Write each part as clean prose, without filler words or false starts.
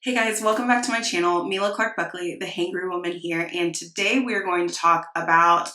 Hey guys, welcome back to my channel. Mila Clark-Buckley, the Hangry Woman here, and today we are going to talk about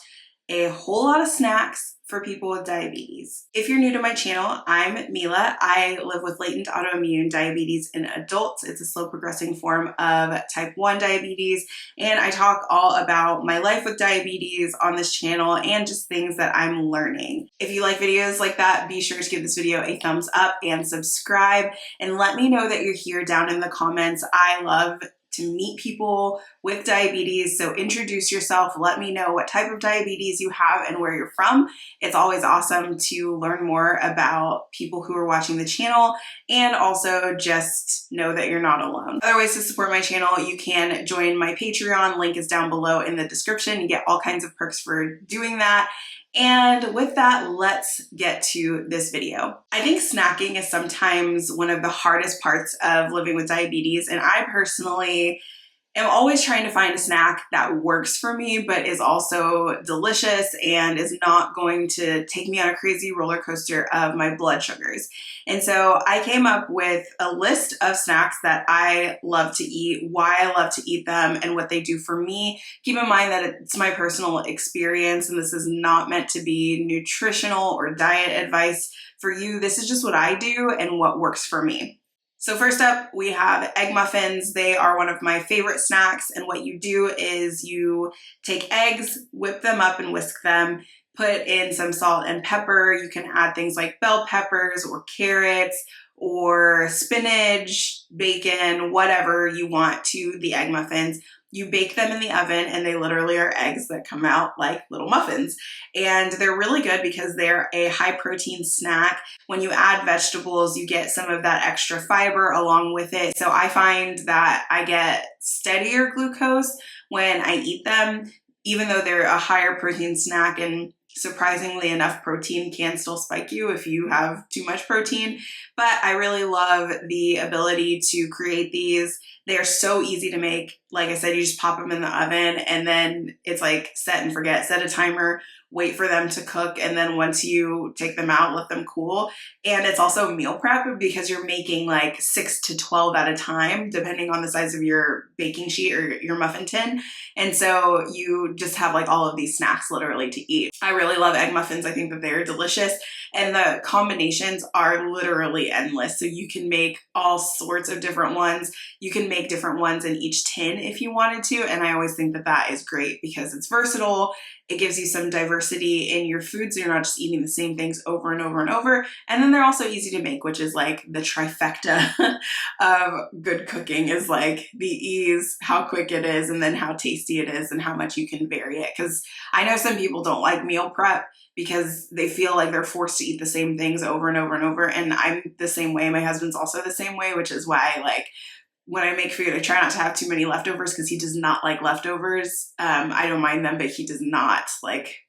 a whole lot of snacks for people with diabetes. If you're new to my channel, I'm Mila. I live with latent autoimmune diabetes in adults. It's a slow progressing form of type 1 diabetes, and I talk all about my life with diabetes on this channel and just things that I'm learning. If you like videos like that, be sure to give this video a thumbs up and subscribe, and let me know that you're here down in the comments. I love to meet people with diabetes, so introduce yourself, let me know what type of diabetes you have and where you're from. It's always awesome to learn more about people who are watching the channel, and also just know that you're not alone. Other ways to support my channel, you can join my Patreon, link is down below in the description. You get all kinds of perks for doing that. And with that, let's get to this video. I think snacking is sometimes one of the hardest parts of living with diabetes, and I personally am always trying to find a snack that works for me but is also delicious and is not going to take me on a crazy roller coaster of my blood sugars. And so I came up with a list of snacks that I love to eat, why I love to eat them, and what they do for me. Keep in mind that it's my personal experience and this is not meant to be nutritional or diet advice for you. This is just what I do and what works for me. So first up, we have egg muffins. They are one of my favorite snacks, and what you do is you take eggs, whip them up and whisk them, put in some salt and pepper. You can add things like bell peppers or carrots or spinach, bacon, whatever you want to the egg muffins. You bake them in the oven, and they literally are eggs that come out like little muffins. And they're really good because they're a high protein snack. When you add vegetables, you get some of that extra fiber along with it. So I find that I get steadier glucose when I eat them, even though they're a higher protein snack, and surprisingly enough, protein can still spike you if you have too much protein. But I really love the ability to create these. They are so easy to make. Like I said, you just pop them in the oven, and then it's like set and forget. Set a timer, wait for them to cook, and then once you take them out, let them cool. And it's also meal prep because you're making like 6 to 12 at a time, depending on the size of your baking sheet or your muffin tin. And so you just have like all of these snacks literally to eat. I really love egg muffins. I think that they're delicious, and the combinations are literally endless. So you can make all sorts of different ones. You can make different ones in each tin if you wanted to, and I always think that that is great because it's versatile. It gives you some diversity in your food, so you're not just eating the same things over and over and over. And then they're also easy to make, which is like the trifecta of good cooking, is like the ease, how quick it is, and then how tasty it is and how much you can vary it. Because I know some people don't like meal prep because they feel like they're forced to eat the same things over and over and over. And I'm the same way. My husband's also the same way, which is why like when I make food, I try not to have too many leftovers because he does not like leftovers. I don't mind them, but he does not like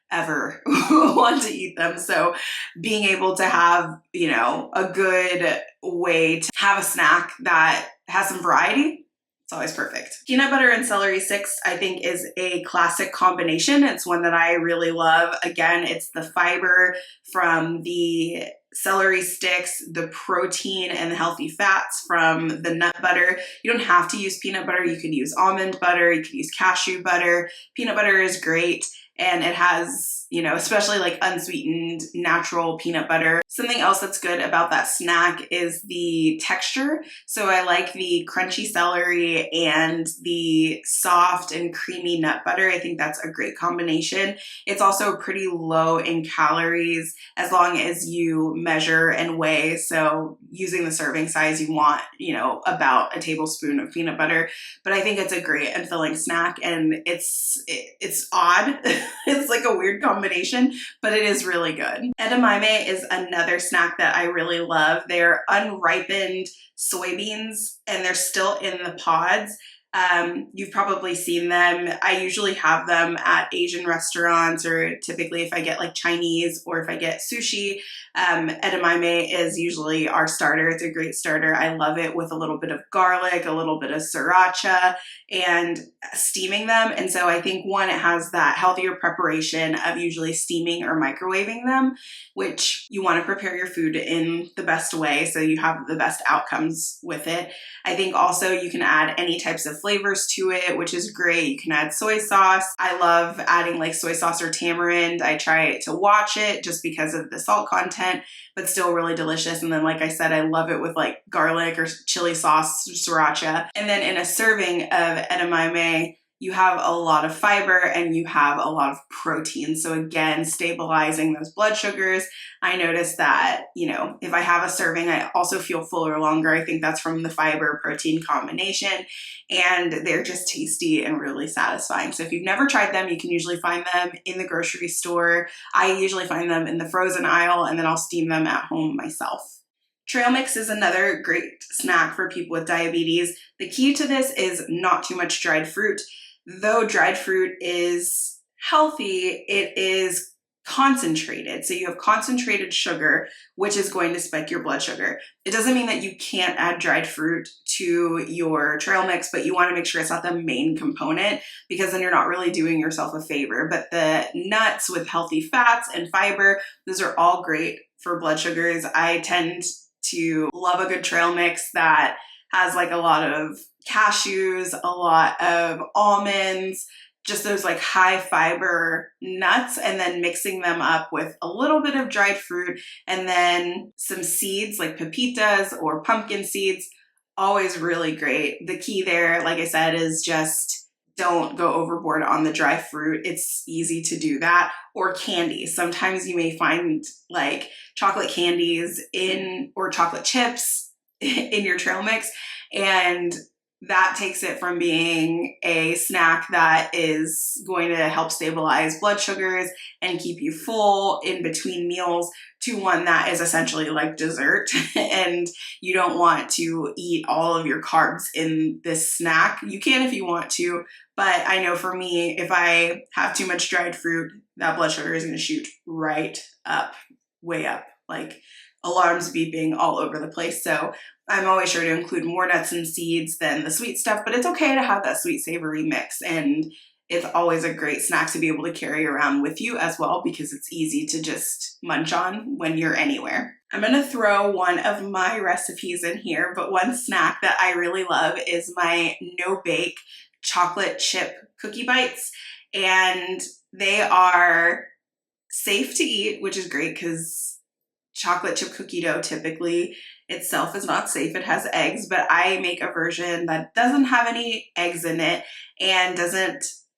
ever want to eat them. So being able to have, you know, a good way to have a snack that has some variety, it's always perfect. Peanut butter and celery sticks, I think, is a classic combination. It's one that I really love. Again, it's the fiber from the celery sticks, the protein and the healthy fats from the nut butter. You don't have to use peanut butter. You could use almond butter. You could use cashew butter. Peanut butter is great. And it has, you know, especially like unsweetened natural peanut butter. Something else that's good about that snack is the texture. So I like the crunchy celery and the soft and creamy nut butter. I think that's a great combination. It's also pretty low in calories as long as you measure and weigh. So using the serving size, you want, you know, about a tablespoon of peanut butter. But I think it's a great and filling snack, and it's odd. It's like a weird combination, but it is really good. Edamame is another snack that I really love. They're unripened soybeans, and they're still in the pods. You've probably seen them. I usually have them at Asian restaurants, or typically if I get like Chinese or if I get sushi. Edamame is usually our starter. It's a great starter. I love it with a little bit of garlic, a little bit of sriracha, and steaming them. And so I think one, it has that healthier preparation of usually steaming or microwaving them, which you want to prepare your food in the best way so you have the best outcomes with it. I think also you can add any types of flavors to it, which is great. You can add soy sauce. I love adding like soy sauce or tamarind. I try to watch it just because of the salt content, but still really delicious. And then, like I said, I love it with like garlic or chili sauce, sriracha. And then in a serving of edamame, you have a lot of fiber and you have a lot of protein. So again, stabilizing those blood sugars. I notice that, if I have a serving, I also feel fuller longer. I think that's from the fiber protein combination, and they're just tasty and really satisfying. So if you've never tried them, you can usually find them in the grocery store. I usually find them in the frozen aisle, and then I'll steam them at home myself. Trail mix is another great snack for people with diabetes. The key to this is not too much dried fruit. Though dried fruit is healthy, it is concentrated. So you have concentrated sugar, which is going to spike your blood sugar. It doesn't mean that you can't add dried fruit to your trail mix, but you want to make sure it's not the main component, because then you're not really doing yourself a favor. But the nuts with healthy fats and fiber, those are all great for blood sugars. I tend to love a good trail mix that has like a lot of cashews, a lot of almonds, just those like high fiber nuts, and then mixing them up with a little bit of dried fruit and then some seeds like pepitas or pumpkin seeds. Always really great. The key there, like I said, is just don't go overboard on the dry fruit. It's easy to do that. Or candy. Sometimes you may find like chocolate candies or chocolate chips in your trail mix, and that takes it from being a snack that is going to help stabilize blood sugars and keep you full in between meals to one that is essentially like dessert. And you don't want to eat all of your carbs in this snack. You can if you want to, but I know for me, if I have too much dried fruit, that blood sugar is going to shoot right up, way up, like alarms beeping all over the place. So I'm always sure to include more nuts and seeds than the sweet stuff, but it's okay to have that sweet savory mix. And it's always a great snack to be able to carry around with you as well, because it's easy to just munch on when you're anywhere. I'm going to throw one of my recipes in here, but one snack that I really love is my no-bake chocolate chip cookie bites. And they are safe to eat, which is great because chocolate chip cookie dough typically itself is not safe. It has eggs, but I make a version that doesn't have any eggs in it and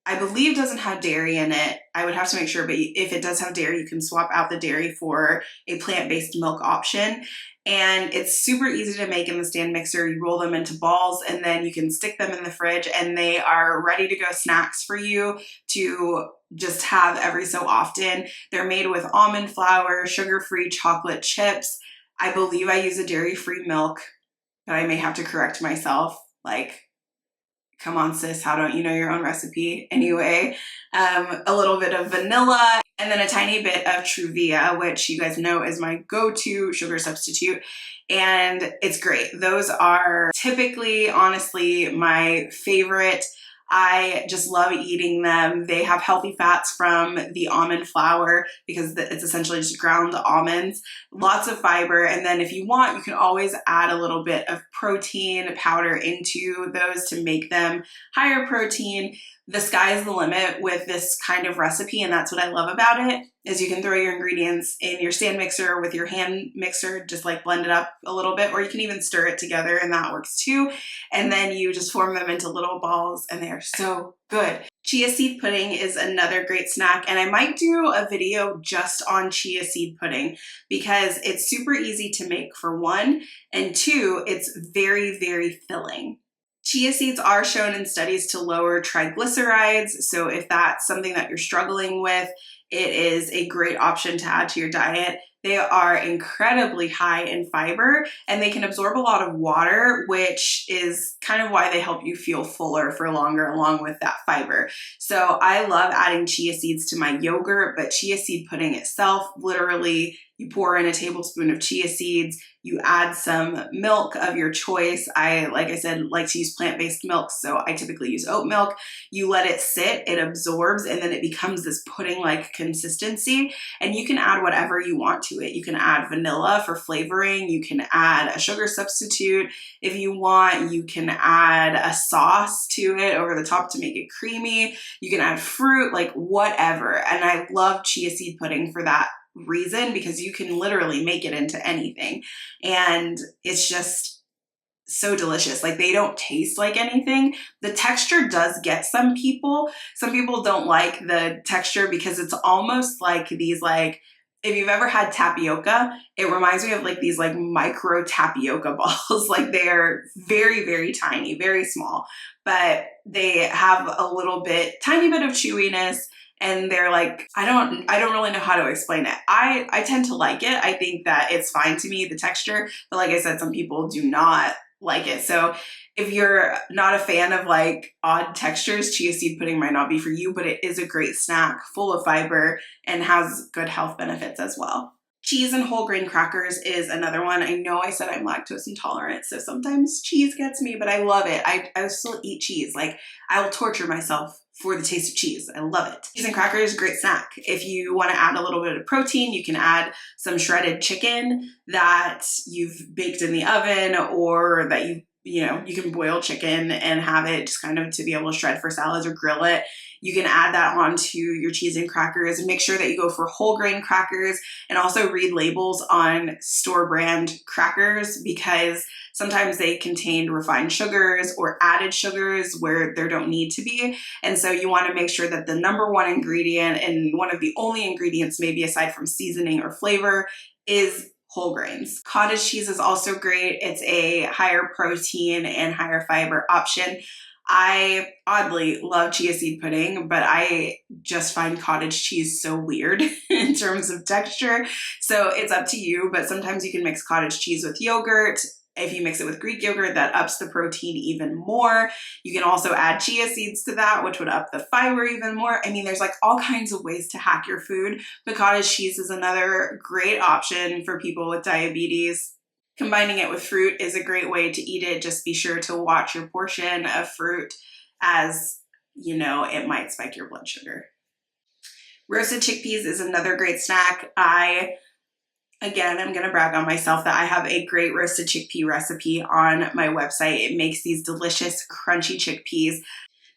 I believe doesn't have dairy in it. I would have to make sure, but if it does have dairy, you can swap out the dairy for a plant-based milk option. And it's super easy to make in the stand mixer. You roll them into balls and then you can stick them in the fridge, and they are ready to go snacks for you to just have every so often. They're made with almond flour, sugar-free chocolate chips. I believe I use a dairy-free milk, but I may have to correct myself. Like, come on, sis, how don't you know your own recipe? Anyway, a little bit of vanilla, and then a tiny bit of Truvia, which you guys know is my go-to sugar substitute. And it's great. Those are typically, honestly, my favorite. I just love eating them. They have healthy fats from the almond flour because it's essentially just ground almonds, lots of fiber. And then if you want, you can always add a little bit of protein powder into those to make them higher protein. The sky is the limit with this kind of recipe, and that's what I love about it, is you can throw your ingredients in your stand mixer with your hand mixer, just like blend it up a little bit, or you can even stir it together and that works too. And then you just form them into little balls and they are so good. Chia seed pudding is another great snack, and I might do a video just on chia seed pudding because it's super easy to make for one, and two, it's very, very filling. Chia seeds are shown in studies to lower triglycerides, so if that's something that you're struggling with, it is a great option to add to your diet. They are incredibly high in fiber and they can absorb a lot of water, which is kind of why they help you feel fuller for longer along with that fiber. So I love adding chia seeds to my yogurt, but chia seed pudding itself, literally you pour in a tablespoon of chia seeds, you add some milk of your choice. Like I said, like to use plant-based milk, so I typically use oat milk. You let it sit, it absorbs, and then it becomes this pudding-like consistency, and you can add whatever you want to it. You can add vanilla for flavoring, you can add a sugar substitute if you want, you can add a sauce to it over the top to make it creamy, you can add fruit, like whatever. And I love chia seed pudding for that reason, because you can literally make it into anything and it's just so delicious. Like, they don't taste like anything. The texture does get some people. Some people don't like the texture because it's almost like these, like, if you've ever had tapioca, it reminds me of like these like micro tapioca balls. Like, they're very, very tiny, very small, but they have a tiny bit of chewiness. And they're like, I don't really know how to explain it. I tend to like it. I think that it's fine to me, the texture. But like I said, some people do not like it. So if you're not a fan of like odd textures, chia seed pudding might not be for you, but it is a great snack full of fiber and has good health benefits as well. Cheese and whole grain crackers is another one. I know I said I'm lactose intolerant, so sometimes cheese gets me, but I love it. I still eat cheese. Like, I will torture myself for the taste of cheese. I love it. Cheese and crackers, great snack. If you want to add a little bit of protein, you can add some shredded chicken that you've baked in the oven, or that you can boil chicken and have it just kind of to be able to shred for salads or grill it. You can add that onto your cheese and crackers, and make sure that you go for whole grain crackers, and also read labels on store brand crackers, because sometimes they contain refined sugars or added sugars where there don't need to be. And so you want to make sure that the number one ingredient, and one of the only ingredients maybe aside from seasoning or flavor, is whole grains. Cottage cheese is also great. It's a higher protein and higher fiber option. I oddly love chia seed pudding, but I just find cottage cheese so weird in terms of texture. So it's up to you, but sometimes you can mix cottage cheese with yogurt. If you mix it with Greek yogurt, that ups the protein even more. You can also add chia seeds to that, which would up the fiber even more. I mean, there's like all kinds of ways to hack your food, but cottage cheese is another great option for people with diabetes. Combining it with fruit is a great way to eat it. Just be sure to watch your portion of fruit, as you know, it might spike your blood sugar. Roasted chickpeas is another great snack. Again, I'm going to brag on myself that I have a great roasted chickpea recipe on my website. It makes these delicious, crunchy chickpeas.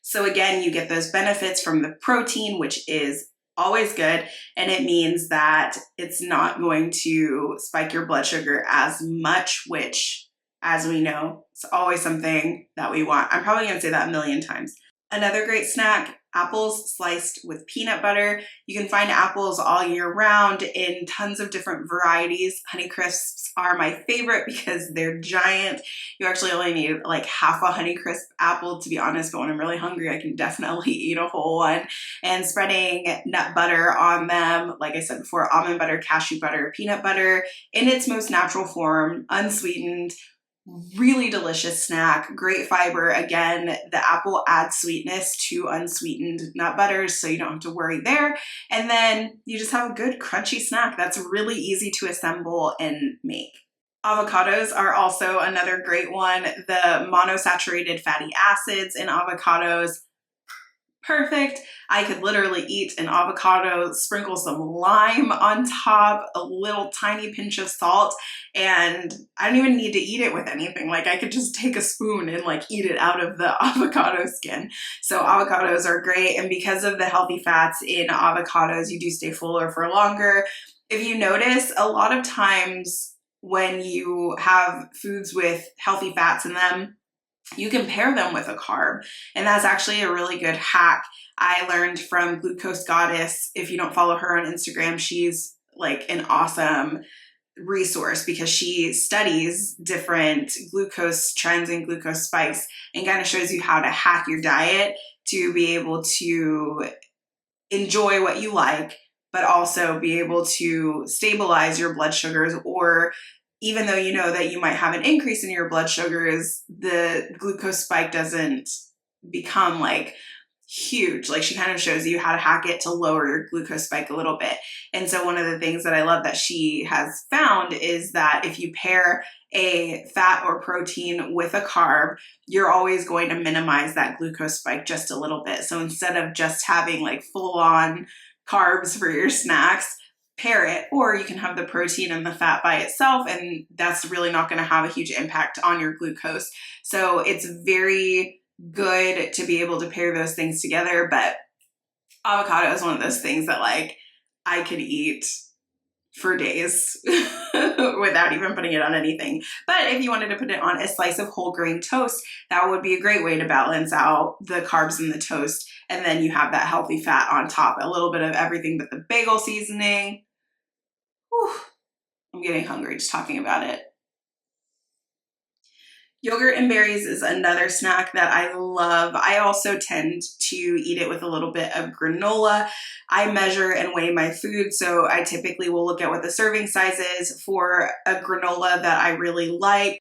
So again, you get those benefits from the protein, which is always good, and it means that it's not going to spike your blood sugar as much, which, as we know, is always something that we want. I'm probably going to say that a million times. Another great snack, apples sliced with peanut butter. You can find apples all year round in tons of different varieties. Honeycrisps are my favorite because they're giant. You actually only need like half a Honeycrisp apple, to be honest, but when I'm really hungry, I can definitely eat a whole one. And spreading nut butter on them, like I said before, almond butter, cashew butter, peanut butter in its most natural form, unsweetened. Really delicious snack, great fiber. Again, the apple adds sweetness to unsweetened nut butters, so you don't have to worry there. And then you just have a good crunchy snack that's really easy to assemble and make. Avocados are also another great one. The monosaturated fatty acids in avocados, perfect. I could literally eat an avocado, sprinkle some lime on top, a little tiny pinch of salt, and I don't even need to eat it with anything. Like, I could just take a spoon and like eat it out of the avocado skin. So avocados are great, and because of the healthy fats in avocados, you do stay fuller for longer. If you notice, a lot of times when you have foods with healthy fats in them, you can pair them with a carb, and that's actually a really good hack. I learned from Glucose Goddess. If you don't follow her on Instagram, she's like an awesome resource because she studies different glucose trends and glucose spikes and kind of shows you how to hack your diet to be able to enjoy what you like, but also be able to stabilize your blood sugars, or even though you know that you might have an increase in your blood sugars, the glucose spike doesn't become like huge. Like, she kind of shows you how to hack it to lower your glucose spike a little bit. And so one of the things that I love that she has found is that if you pair a fat or protein with a carb, you're always going to minimize that glucose spike just a little bit. So instead of just having like full on carbs for your snacks, pair it, or you can have the protein and the fat by itself, and that's really not going to have a huge impact on your glucose. So it's very good to be able to pair those things together. But avocado is one of those things that like I could eat for days without even putting it on anything. But if you wanted to put it on a slice of whole grain toast, that would be a great way to balance out the carbs in the toast. And then you have that healthy fat on top, a little bit of everything but the bagel seasoning. Whew, I'm getting hungry just talking about it. Yogurt and berries is another snack that I love. I also tend to eat it with a little bit of granola. I measure and weigh my food, so I typically will look at what the serving size is for a granola that I really like.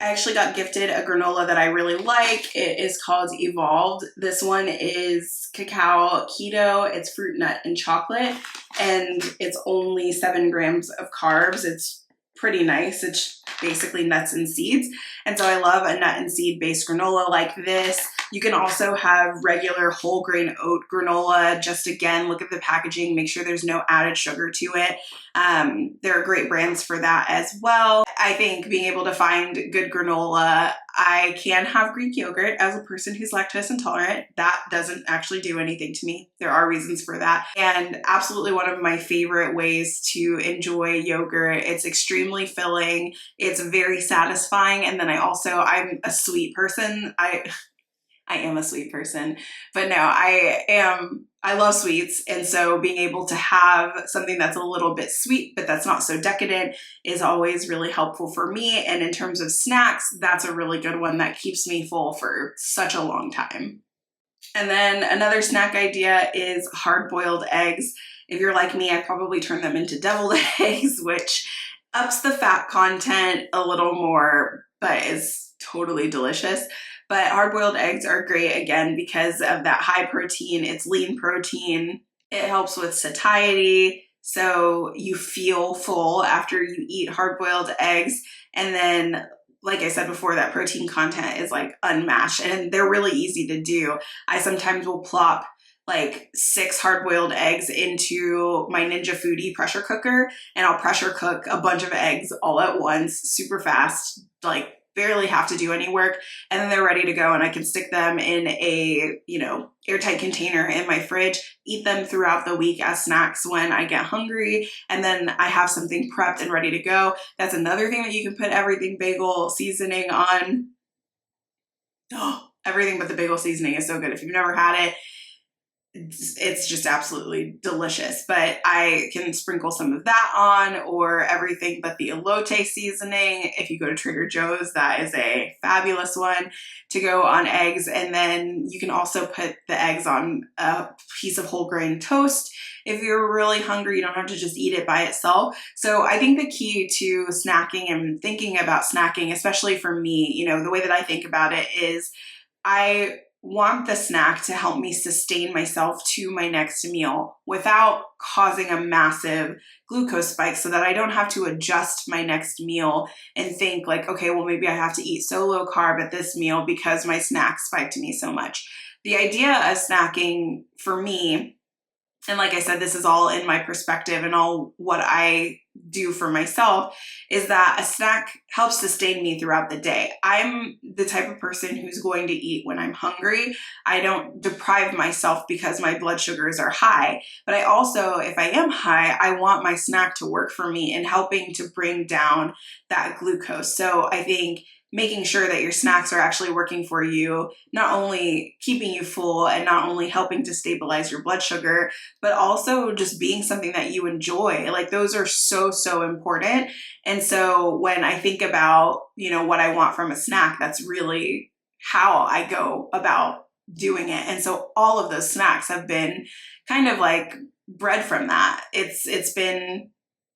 I actually got gifted a granola that I really like. It is called Evolved. This one is cacao keto. It's fruit, nut, and chocolate, and it's only 7 grams of carbs. It's pretty nice. It's basically nuts and seeds. And so I love a nut and seed based granola like this. You can also have regular whole grain oat granola. Just again, look at the packaging, make sure there's no added sugar to it. There are great brands for that as well. I think being able to find good granola, I can have Greek yogurt as a person who's lactose intolerant. That doesn't actually do anything to me. There are reasons for that. And absolutely one of my favorite ways to enjoy yogurt. It's extremely filling. It's very satisfying. And then I'm a sweet person. I am a sweet person, but no, I love sweets. And so being able to have something that's a little bit sweet, but that's not so decadent, is always really helpful for me. And in terms of snacks, that's a really good one that keeps me full for such a long time. And then another snack idea is hard-boiled eggs. If you're like me, I probably turn them into deviled eggs, which ups the fat content a little more, but is totally delicious. But hard-boiled eggs are great, again, because of that high protein. It's lean protein. It helps with satiety, so you feel full after you eat hard-boiled eggs. And then, like I said before, that protein content is like unmatched, and they're really easy to do. I sometimes will plop like 6 hard-boiled eggs into my Ninja Foodie pressure cooker, and I'll pressure cook a bunch of eggs all at once, super fast, like barely have to do any work, and then they're ready to go, and I can stick them in a, airtight container in my fridge, eat them throughout the week as snacks when I get hungry, and then I have something prepped and ready to go. That's another thing that you can put everything bagel seasoning on. Oh, everything but the bagel seasoning is so good. If you've never had it, it's just absolutely delicious. But I can sprinkle some of that on, or everything but the elote seasoning. If you go to Trader Joe's, that is a fabulous one to go on eggs. And then you can also put the eggs on a piece of whole grain toast. If you're really hungry, you don't have to just eat it by itself. So I think the key to snacking and thinking about snacking, especially for me, the way that I think about it is I want the snack to help me sustain myself to my next meal without causing a massive glucose spike, so that I don't have to adjust my next meal and think like, okay, well, maybe I have to eat so low carb at this meal because my snack spiked me so much. The idea of snacking for me, and like I said, this is all in my perspective and all what I do for myself, is that a snack helps sustain me throughout the day. I'm the type of person who's going to eat when I'm hungry. I don't deprive myself because my blood sugars are high, but I also, if I am high, I want my snack to work for me in helping to bring down that glucose. So I think making sure that your snacks are actually working for you, not only keeping you full and not only helping to stabilize your blood sugar, but also just being something that you enjoy. Like, those are so, so important. And so when I think about, what I want from a snack, that's really how I go about doing it. And so all of those snacks have been kind of like bred from that. It's been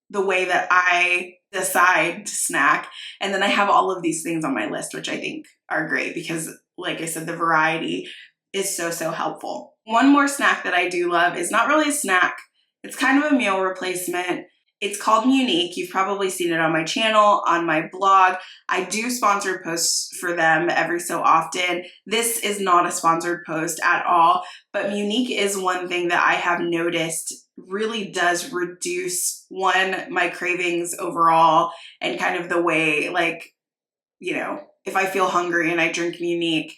the way that I decide to snack. And then I have all of these things on my list, which I think are great because, like I said, the variety is so, so helpful. One more snack that I do love is not really a snack. It's kind of a meal replacement. It's called Munique. You've probably seen it on my channel, on my blog. I do sponsored posts for them every so often. This is not a sponsored post at all, but Munique is one thing that I have noticed really does reduce, one, my cravings overall, and kind of the way, like, you know, if I feel hungry and I drink Munique,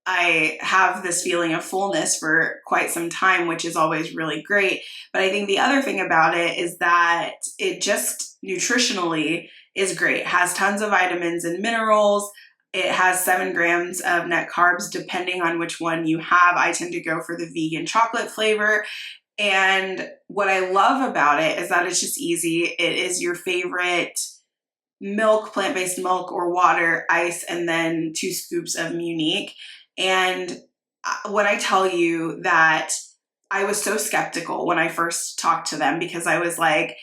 I have this feeling of fullness for quite some time, which is always really great. But I think the other thing about it is that it just nutritionally is great. It has tons of vitamins and minerals. It has 7 grams of net carbs, depending on which one you have. I tend to go for the vegan chocolate flavor. And what I love about it is that it's just easy. It is your favorite milk, plant-based milk or water, ice, and then 2 scoops of Munique. And when I tell you that I was so skeptical when I first talked to them, because I was like,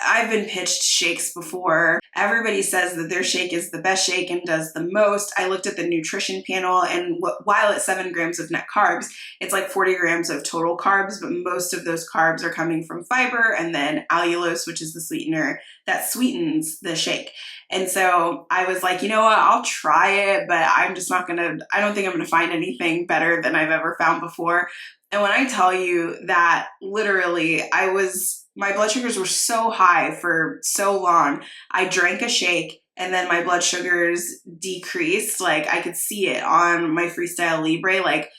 I've been pitched shakes before. Everybody says that their shake is the best shake and does the most. I looked at the nutrition panel, and while it's 7 grams of net carbs, it's like 40 grams of total carbs, but most of those carbs are coming from fiber and then allulose, which is the sweetener that sweetens the shake. And so I was like, you know what, I'll try it, but I don't think I'm gonna find anything better than I've ever found before. And when I tell you that literally my blood sugars were so high for so long, I drank a shake and then my blood sugars decreased. Like I could see it on my Freestyle Libre. Like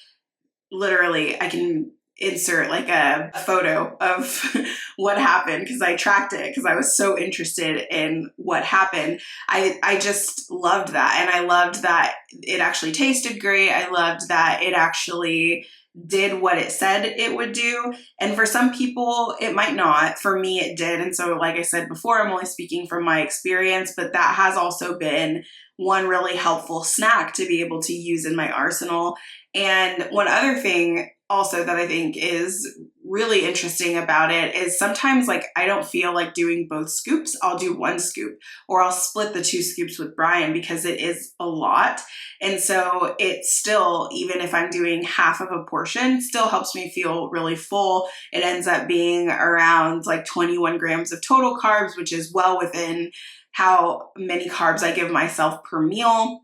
literally I can insert like a photo of what happened because I tracked it because I was so interested in what happened. I just loved that. And I loved that it actually tasted great. I loved that it actually did what it said it would do. And for some people, it might not. For me, it did. And so, like I said before, I'm only speaking from my experience, but that has also been one really helpful snack to be able to use in my arsenal. And one other thing also that I think is really interesting about it is sometimes like I don't feel like doing both scoops. I'll do 1 scoop, or I'll split the 2 scoops with Brian because it is a lot. And so it still, even if I'm doing half of a portion, still helps me feel really full. It ends up being around like 21 grams of total carbs, which is well within how many carbs I give myself per meal.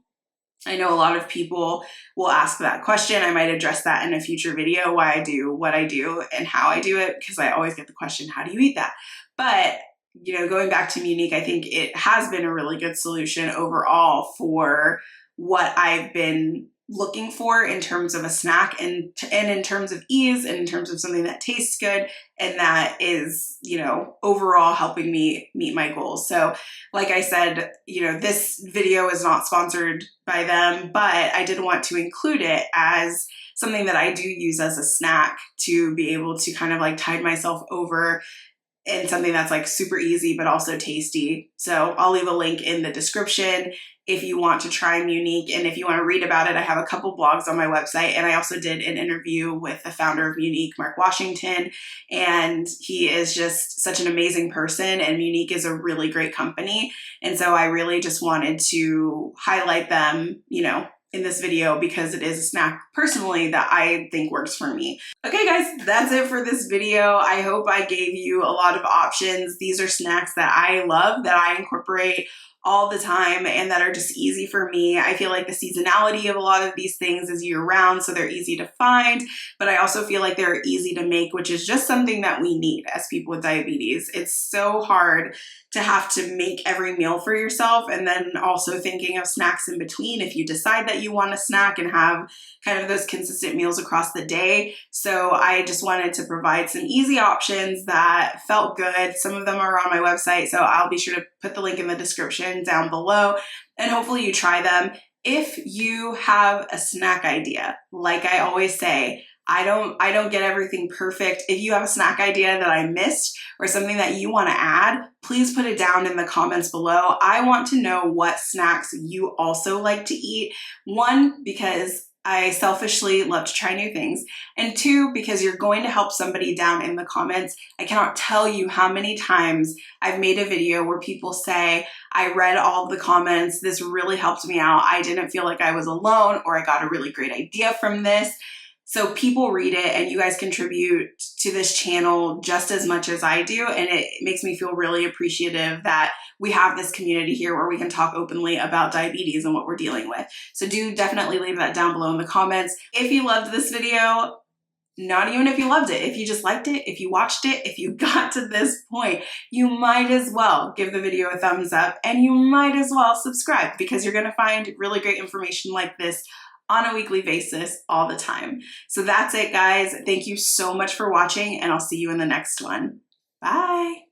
I know a lot of people will ask that question. I might address that in a future video, why I do what I do and how I do it, because I always get the question, how do you eat that? But, you know, going back to Munique, I think it has been a really good solution overall for what I've been looking for in terms of a snack and in terms of ease and in terms of something that tastes good and that is, you know, overall helping me meet my goals. So like I said, you know, this video is not sponsored by them, but I did want to include it as something that I do use as a snack to be able to kind of like tide myself over and something that's like super easy but also tasty. So I'll leave a link in the description if you want to try Munique, and if you want to read about it, I have a couple blogs on my website, and I also did an interview with the founder of Munique, Mark Washington, and he is just such an amazing person, and Munique is a really great company, and so I really just wanted to highlight them, you know, in this video because it is a snack personally that I think works for me. Okay guys, that's it for this video. I hope I gave you a lot of options. These are snacks that I love, that I incorporate all the time and that are just easy for me. I feel like the seasonality of a lot of these things is year round, so they're easy to find, but I also feel like they're easy to make, which is just something that we need as people with diabetes. It's so hard to have to make every meal for yourself and then also thinking of snacks in between if you decide that you want to snack and have kind of those consistent meals across the day. So I just wanted to provide some easy options that felt good. Some of them are on my website, so I'll be sure to put the link in the description down below, and hopefully you try them. If you have a snack idea, like I always say, I don't get everything perfect. If you have a snack idea that I missed or something that you want to add, please put it down in the comments below. I want to know what snacks you also like to eat. One, because I selfishly love to try new things. And two, because you're going to help somebody down in the comments. I cannot tell you how many times I've made a video where people say, I read all the comments, this really helped me out, I didn't feel like I was alone, or I got a really great idea from this. So people read it and you guys contribute to this channel just as much as I do. And it makes me feel really appreciative that we have this community here where we can talk openly about diabetes and what we're dealing with. So do definitely leave that down below in the comments. If you loved this video, not even if you loved it, if you just liked it, if you watched it, if you got to this point, you might as well give the video a thumbs up and you might as well subscribe, because you're gonna find really great information like this on a weekly basis all the time. So that's it, guys. Thank you so much for watching, and I'll see you in the next one. Bye.